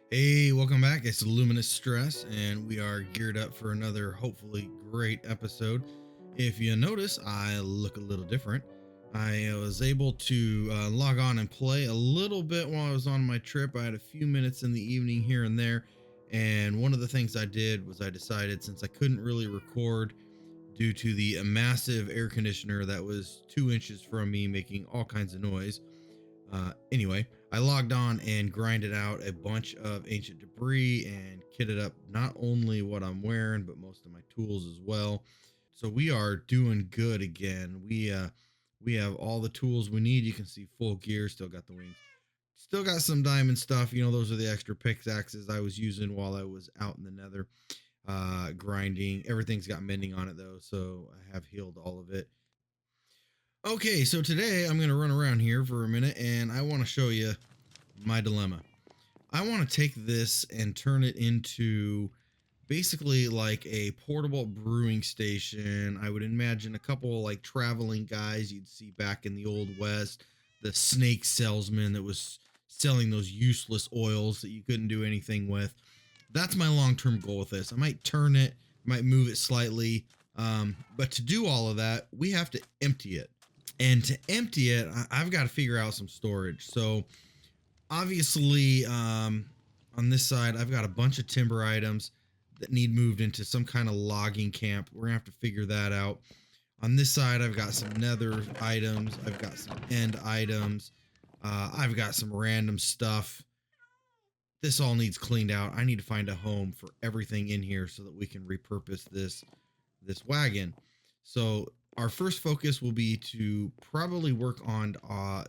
Hey, welcome back. It's LuminousStress, and we are geared up for another hopefully great episode. If you notice, I look a little different. I was able to log on and play a little bit while I was on my trip. I had a few minutes in the evening here and there, and one of the things I did was I decided, since I couldn't really record due to the massive air conditioner that was 2 inches from me making all kinds of noise. Anyway, I logged on and grinded out a bunch of ancient debris and kitted up not only what I'm wearing, but most of my tools as well. So we are doing good again. We have all the tools we need. You can see full gear, still got the wings. Still got some diamond stuff. Those are the extra pickaxes I was using while I was out in the nether grinding. Everything's got mending on it though, so I have healed all of it. Okay, so today I'm going to run around here for a minute and I want to show you my dilemma. I want to take this and turn it into basically like a portable brewing station. I would imagine a couple like traveling guys you'd see back in the old West, the snake salesman that was selling those useless oils that you couldn't do anything with. That's my long-term goal with this. I might turn it, might move it slightly, but to do all of that, we have to empty it. And to empty it, I've got to figure out some storage. So obviously, on this side, I've got a bunch of timber items that need moved into some kind of logging camp. We're gonna have to figure that out. On this side, I've got some nether items. I've got some end items. I've got some random stuff. This all needs cleaned out. I need to find a home for everything in here so that we can repurpose this wagon. So our first focus will be to probably work on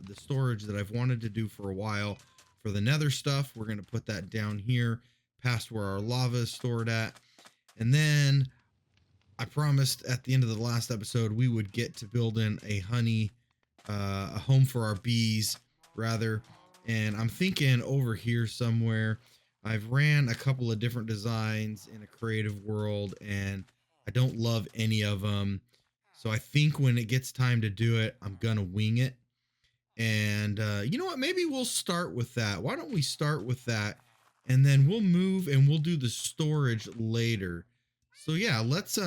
the storage that I've wanted to do for a while for the nether stuff. We're going to put that down here past where our lava is stored at. And then I promised at the end of the last episode we would get to building a home for our bees rather. And I'm thinking over here somewhere. I've ran a couple of different designs in a creative world and I don't love any of them. So I think when it gets time to do it, I'm gonna wing it. And you know what? Maybe we'll start with that. Why don't we start with that, and then we'll move and we'll do the storage later. So yeah, let's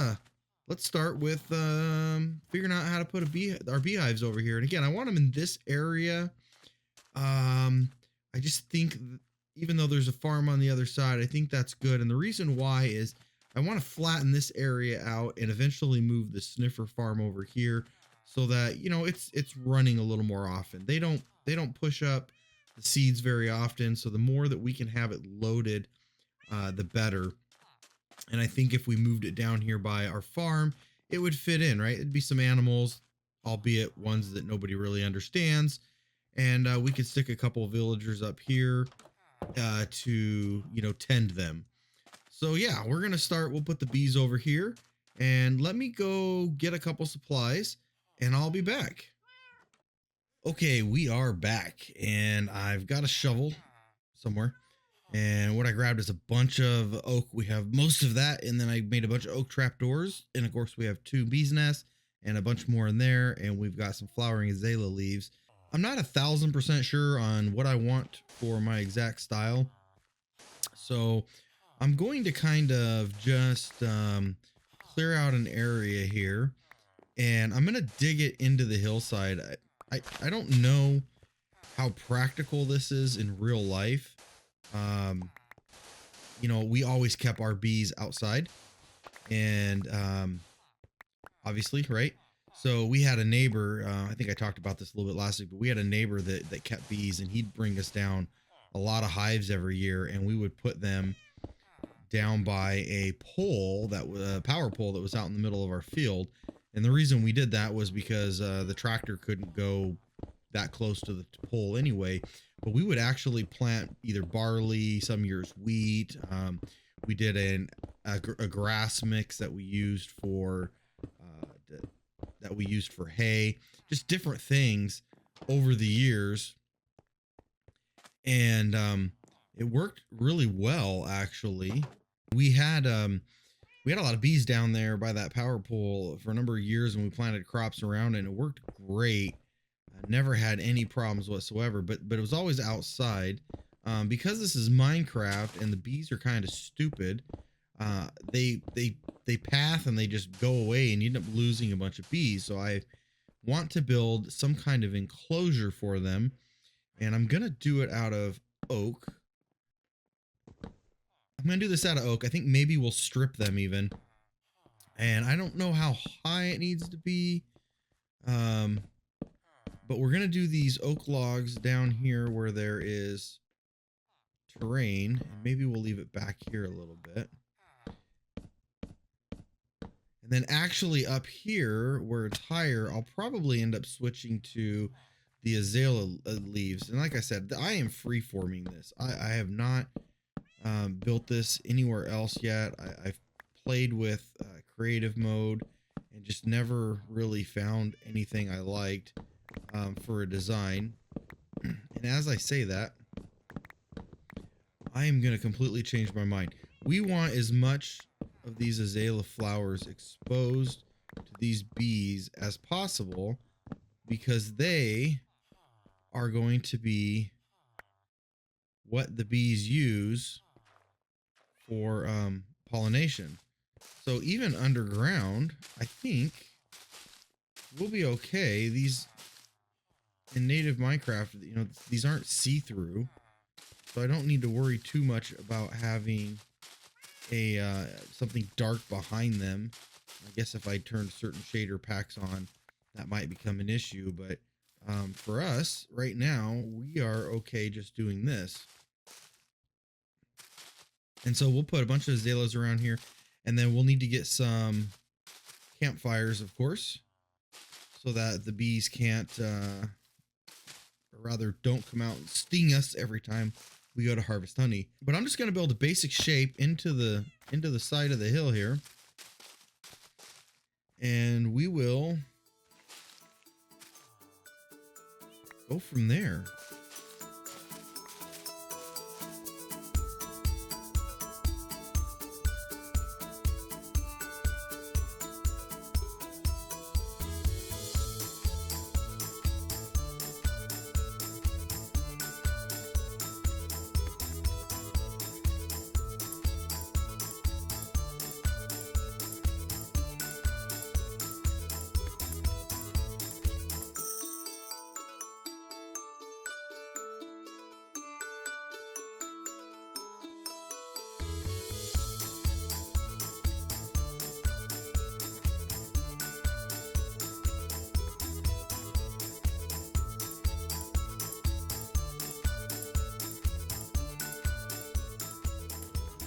start with figuring out how to put our beehives over here. And again, I want them in this area. I just think even though there's a farm on the other side, I think that's good. And the reason why is I want to flatten this area out and eventually move the sniffer farm over here so that, it's running a little more often. They don't push up the seeds very often, so the more that we can have it loaded, the better. And I think if we moved it down here by our farm, it would fit in, right? It'd be some animals, albeit ones that nobody really understands. And we could stick a couple of villagers up here to, tend them. So yeah, we're going to start. We'll put the bees over here and let me go get a couple supplies and I'll be back. Okay, we are back and I've got a shovel somewhere. And what I grabbed is a bunch of oak. We have most of that. And then I made a bunch of oak trapdoors. And of course, we have two bees' nests and a bunch more in there. And we've got some flowering azalea leaves. I'm not 1,000% sure on what I want for my exact style. So I'm going to kind of just clear out an area here. And I'm going to dig it into the hillside. I don't know how practical this is in real life. Um, we always kept our bees outside and obviously, right? So we had a neighbor, I think I talked about this a little bit last week, but we had a neighbor that kept bees and he'd bring us down a lot of hives every year and we would put them down by a pole that was a power pole that was out in the middle of our field. And the reason we did that was because the tractor couldn't go that close to the pole anyway. But we would actually plant either barley, some years wheat. We did a grass mix that we used for hay, just different things over the years, and it worked really well actually. We had we had a lot of bees down there by that power pole for a number of years, and we planted crops around it, and it worked great. I never had any problems whatsoever, but it was always outside. Because this is Minecraft and the bees are kind of stupid, they path and they just go away, and you end up losing a bunch of bees. So I want to build some kind of enclosure for them, and I'm gonna do it out of oak. I'm gonna do this out of oak. I think maybe we'll strip them even, and I don't know how high it needs to be. But we're gonna do these oak logs down here where there is terrain, and maybe we'll leave it back here a little bit. And then actually up here where it's higher, I'll probably end up switching to the azalea leaves. And like I said, I am free-forming this. I have not built this anywhere else yet. I've played with creative mode and just never really found anything I liked for a design. And as I say that, I am going to completely change my mind. We want as much of these azalea flowers exposed to these bees as possible, because they are going to be what the bees use for pollination. So even underground, I think we'll be okay. These in native Minecraft, you know, these aren't see-through, so I don't need to worry too much about having a something dark behind them. I guess if I turn certain shader packs on, that might become an issue, but for us right now, we are okay just doing this. And so we'll put a bunch of azaleas around here, and then we'll need to get some campfires, of course, so that the bees can't, or rather don't come out and sting us every time we go to harvest honey. But I'm just going to build a basic shape into the side of the hill here, and we will go from there.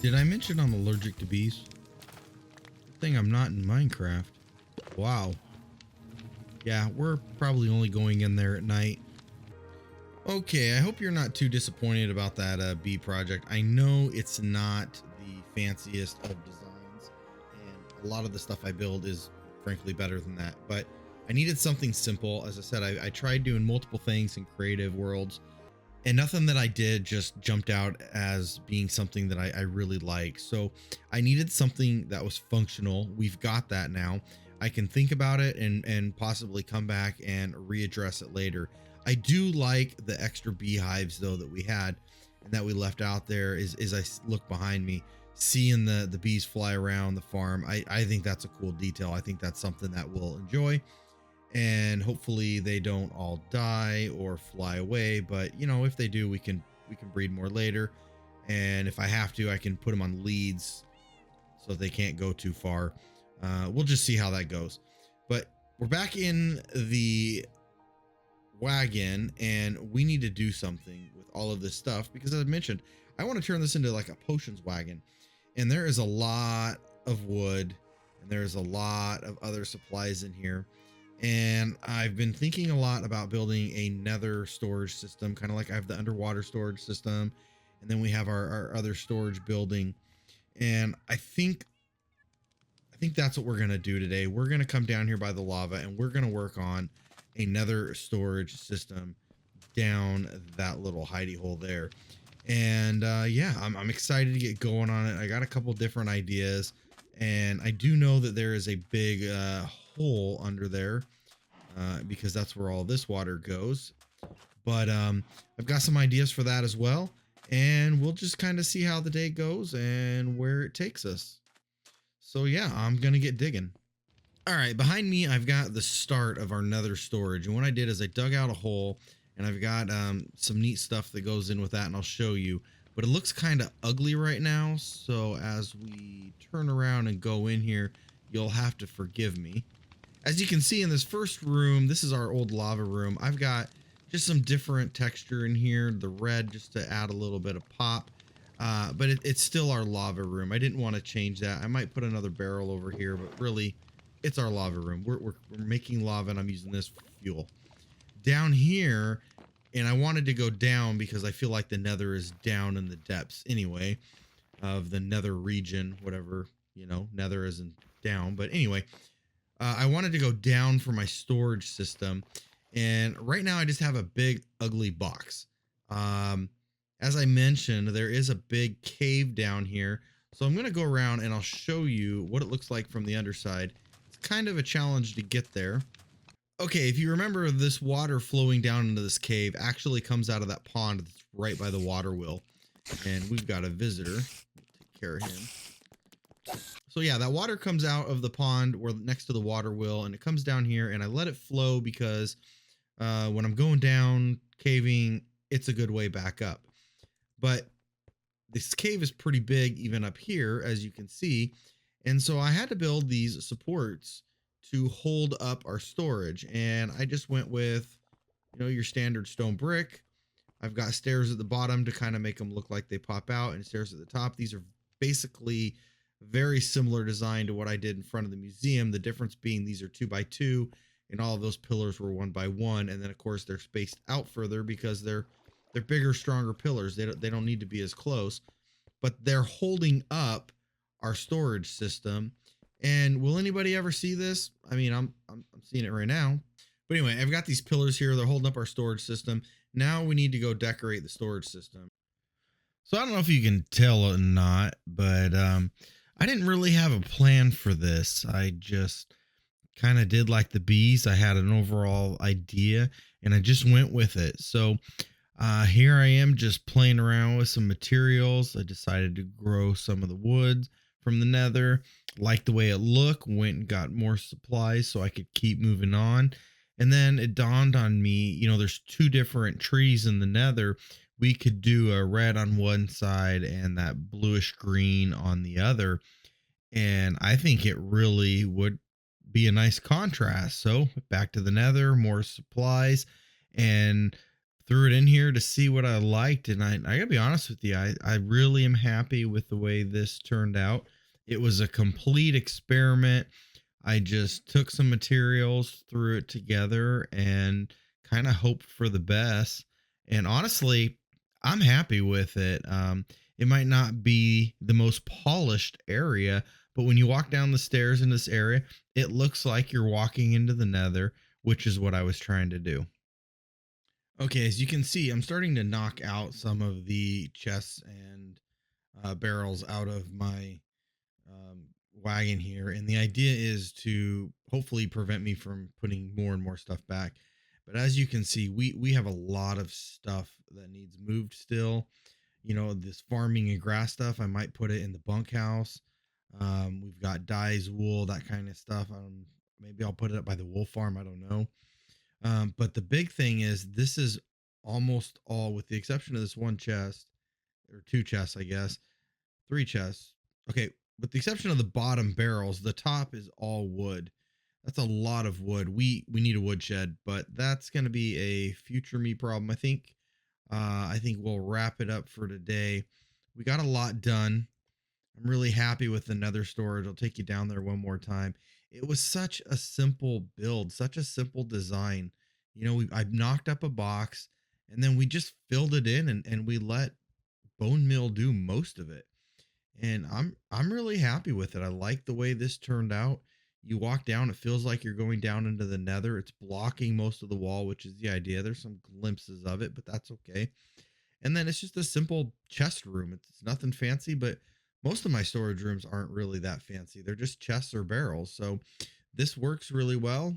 Did I mention I'm allergic to bees? Good thing I'm not in Minecraft. Wow. Yeah, we're probably only going in there at night. Okay, I hope you're not too disappointed about that bee project. I know it's not the fanciest of designs, and a lot of the stuff I build is frankly better than that, but I needed something simple. As I said, I tried doing multiple things in creative worlds, and nothing that I did just jumped out as being something that I really like. So I needed something that was functional. We've got that now. I can think about it and possibly come back and readdress it later. I do like the extra beehives though that we had and that we left out there. Is I look behind me, seeing the bees fly around the farm. I think that's a cool detail. I think that's something that we'll enjoy. And hopefully they don't all die or fly away, but you know, if they do, we can breed more later, and if I have to, I can put them on leads so they can't go too far. We'll just see how that goes. But we're back in the wagon, and we need to do something with all of this stuff, because as I mentioned, I want to turn this into like a potions wagon, and there is a lot of wood and there's a lot of other supplies in here. And I've been thinking a lot about building a nether storage system, kind of like I have the underwater storage system, and then we have our other storage building. And I think that's what we're going to do today. We're going to come down here by the lava, and we're going to work on a nether storage system down that little hidey hole there. And yeah, I'm excited to get going on it. I got a couple different ideas, and I do know that there is a big hole under there because that's where all this water goes. But I've got some ideas for that as well. and we'll just kind of see how the day goes and where it takes us. So yeah, I'm gonna get digging. All right, behind me, I've got the start of our nether storage. And what I did is I dug out a hole and I've got some neat stuff that goes in with that, and I'll show you. But it looks kind of ugly right now. So as we turn around and go in here, you'll have to forgive me. As you can see in this first room, this is our old lava room. I've got just some different texture in here. The red just to add a little bit of pop. But it's still our lava room. I didn't want to change that. I might put another barrel over here, but really, it's our lava room. We're making lava, and I'm using this for fuel. Down here, and I wanted to go down because I feel like the nether is down in the depths anyway of the nether region, whatever, nether isn't down. But anyway, I wanted to go down for my storage system. And right now I just have a big, ugly box. Um, as I mentioned, there is a big cave down here. So I'm going to go around and I'll show you what it looks like from the underside. It's kind of a challenge to get there. Okay, if you remember, this water flowing down into this cave actually comes out of that pond that's right by the water wheel. And we've got a visitor. We'll take care of him. So yeah, that water comes out of the pond or next to the water wheel, and it comes down here, and I let it flow because when I'm going down caving, it's a good way back up. But this cave is pretty big even up here, as you can see. And so I had to build these supports to hold up our storage. And I just went with, your standard stone brick. I've got stairs at the bottom to kind of make them look like they pop out, and stairs at the top. These are basically very similar design to what I did in front of the museum. The difference being these are 2x2, and all of those pillars were 1x1. And then of course they're spaced out further because they're bigger, stronger pillars. They don't need to be as close, but they're holding up our storage system. And will anybody ever see this? I mean, I'm seeing it right now. But anyway, I've got these pillars here. They're holding up our storage system. Now we need to go decorate the storage system. So I don't know if you can tell or not, but I didn't really have a plan for this. I just kind of did like the bees. I had an overall idea and I just went with it. So here I am just playing around with some materials. I decided to grow some of the wood from the nether. Liked the way it looked. Went and got more supplies so I could keep moving on. And then it dawned on me, there's two different trees in the nether. We could do a red on one side and that bluish green on the other. And I think it really would be a nice contrast. So back to the nether, more supplies, and threw it in here to see what I liked. And I gotta be honest with you, I really am happy with the way this turned out. It was a complete experiment. I just took some materials, threw it together, and kind of hoped for the best. And honestly, I'm happy with it. It might not be the most polished area, but when you walk down the stairs in this area, it looks like you're walking into the nether, which is what I was trying to do. Okay, as you can see, I'm starting to knock out some of the chests and barrels out of my wagon here. And the idea is to hopefully prevent me from putting more and more stuff back. But as you can see, we have a lot of stuff that needs moved still. This farming and grass stuff, I might put it in the bunkhouse. We've got dyes, wool, that kind of stuff. Maybe I'll put it up by the wool farm. I don't know. But the big thing is this is almost all, with the exception of this one chest or two chests, I guess, three chests. Okay, with the exception of the bottom barrels, the top is all wood. That's a lot of wood. We need a woodshed, but that's going to be a future me problem, I think. I think we'll wrap it up for today. We got a lot done. I'm really happy with the nether storage. I'll take you down there one more time. It was such a simple build, such a simple design. I knocked up a box and then we just filled it in, and we let bone meal do most of it. And I'm really happy with it. I like the way this turned out. You walk down, it feels like you're going down into the nether. It's blocking most of the wall, which is the idea. There's some glimpses of it, but that's okay. And then it's just a simple chest room. It's nothing fancy, but most of my storage rooms aren't really that fancy. They're just chests or barrels. So this works really well.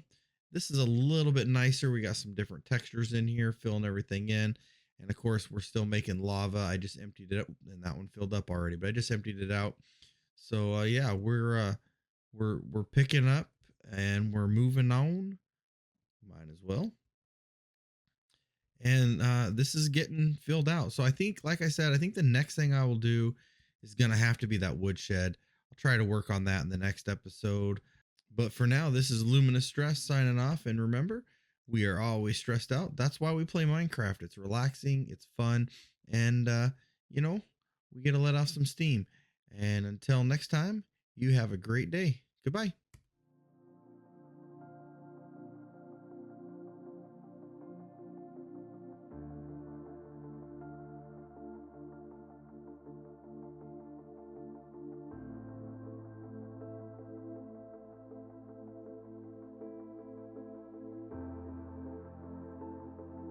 This is a little bit nicer. We got some different textures in here, filling everything in. And of course, we're still making lava. I just emptied it up, and that one filled up already, but I just emptied it out. So yeah, we're picking up and we're moving on. Might as well. And this is getting filled out. So I think, like I said, I think the next thing I will do is gonna have to be that woodshed. I'll try to work on that in the next episode. But for now, this is Luminous Stress signing off. And remember, we are always stressed out. That's why we play Minecraft. It's relaxing, it's fun, and you know, we get to let off some steam. And until next time, you have a great day. Goodbye.